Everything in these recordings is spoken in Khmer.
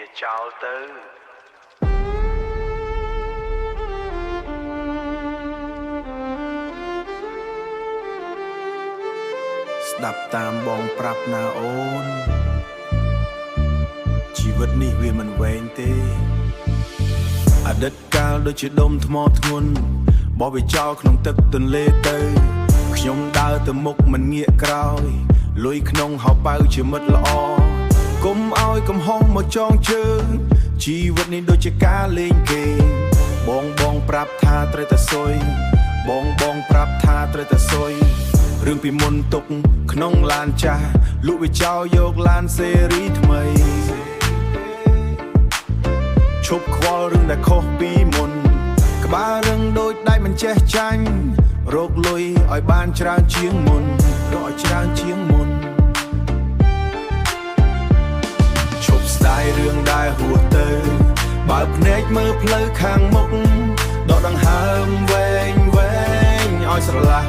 វាចោលទៅស្ដាប់តាមបងប្រាប់ណាអូនជីវិតនេះវាមិនវែងទេអតីតកាលដូចជាដុំថ្មធ្ងន់បោះវាចោលក្នុងទឹកទន្លេទៅខ្ញុំដើរទៅមុខមិនងាកក្រោយលុយក្នុងហោប៉ៅជាមិត្តល្អកុំឲ្យកំហុសមកចងជើងជីវិតនេះដូចជាការលេងគេបងប្រាប់ថាត្រូវតែស៊ុយបងប្រាប់ថាត្រូវតែស៊ុយរឿងពីមុនទុកក្នុងឡានចាស់លក់វាចោលយកឡានស៊េរីថ្មីឈប់ខ្វល់រឿងដែលខុសពីមុនក្បាលរឹងដូចដៃមិនចេះចាញ់រកលុយឲ្យបានច្រើនជាងមុនរកឲ្យច្រើនជាងមុនឈប់ស្ដាយរឿងដែលហួសទៅបើភ្នែកមើលផ្លូវខាងមុខដកដង្ហើមវែងឲ្យស្រឡះ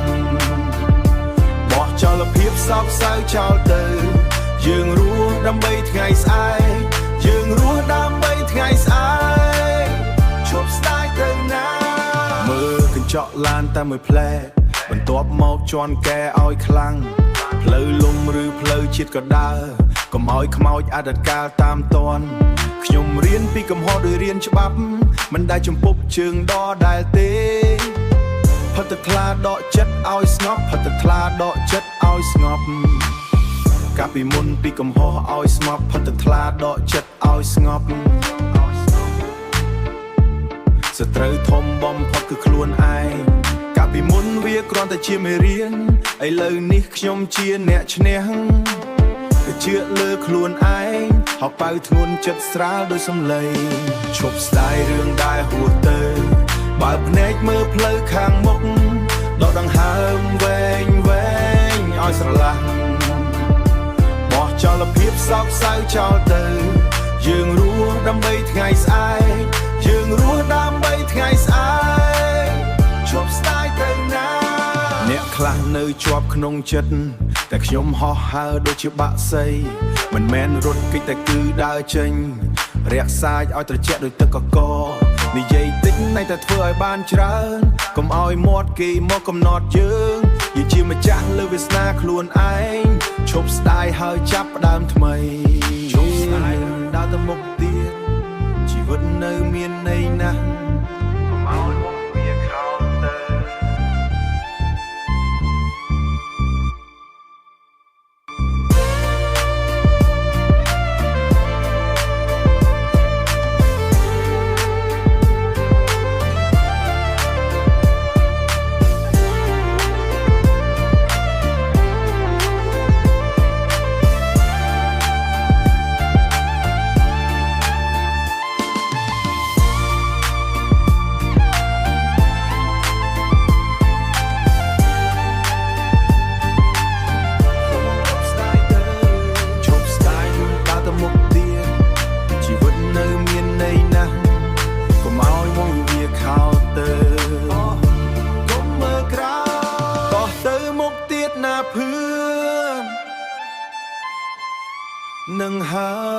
បោះចោលភាពសោកសៅចោលទៅយើងរស់ដើម្បីថ្ងៃស្អែកយើងរស់ដើម្បីថ្ងៃស្អែកឈប់ស្ដាយទៅណាមើលកញ្ចក់ឡានតែមួយផ្លែបន្ទាប់មកជន់កែឲ្យខ្លាំងផ្លូវលំឬផ្លូវជាតិក៏ដើរកុំឲ្យខ្មោចអតីតកាលតាមតន់ខ្ញុំរៀនពីកំហុសដោយរៀនច្បាប់មិនដែលចំពប់ជើងដដែលទេផុតថ្លាដកចិត្តឲ្យស្ងប់ផុតថ្លាដកចិត្តឲ្យស្ងប់កាលពីមុនពីកំហុសឲ្យស្ងប់ផុតថ្លាដកចិត្តឲ្យស្ងប់សត្រូវធំបំផុតគឺខ្លួនឯងកាលពីមុនវាគ្រាន់តែជាមេរៀនឥឡូវនេះខ្ញុំជាអ្នកឈ្នះគឺជឿលើខ្លួនឯងហៅប៉ៅធ្ងន់ចិត្តស្រាលដោយសំឡេងឈប់ស្ដាយរឿងដែលហួសទៅបើភ្នែកមើលផ្លូវខាងមុខដកដង្ហើមវែងឲ្យស្រឡះបោះចោលភាពសោកសៅចោលទៅយើងរស់ដើម្បីថ្ងៃស្អែកយើងរស់ដើម្បីថ្ងៃស្អែកឈប់ស្ដាយទៅណាអ្នកខ្លះនៅជាប់ក្នុងចិត្តតែខ្ញុំហោះហើរដូចជាបាក់សីមិនមែនរត់គេចតែគឺដើរចេញរាក់សាយឲ្យត្រជាក់ដូចទឹកកកនិយាយតិចតែធ្វើឲ្យបានច្រើនកុំឲ្យមាត់គេមកកំណត់យើងយើងជាម្ចាស់លើវាសនាខ្លួនឯងឈប់ស្ដាយហើយចាប់ផ្ដើមថ្មីឈប់ស្ដាយដើរទៅមុខទៀតជីវិតនៅមានន័យណាស់កុំឲ្យមុខវាខោទៅ នឹងហើ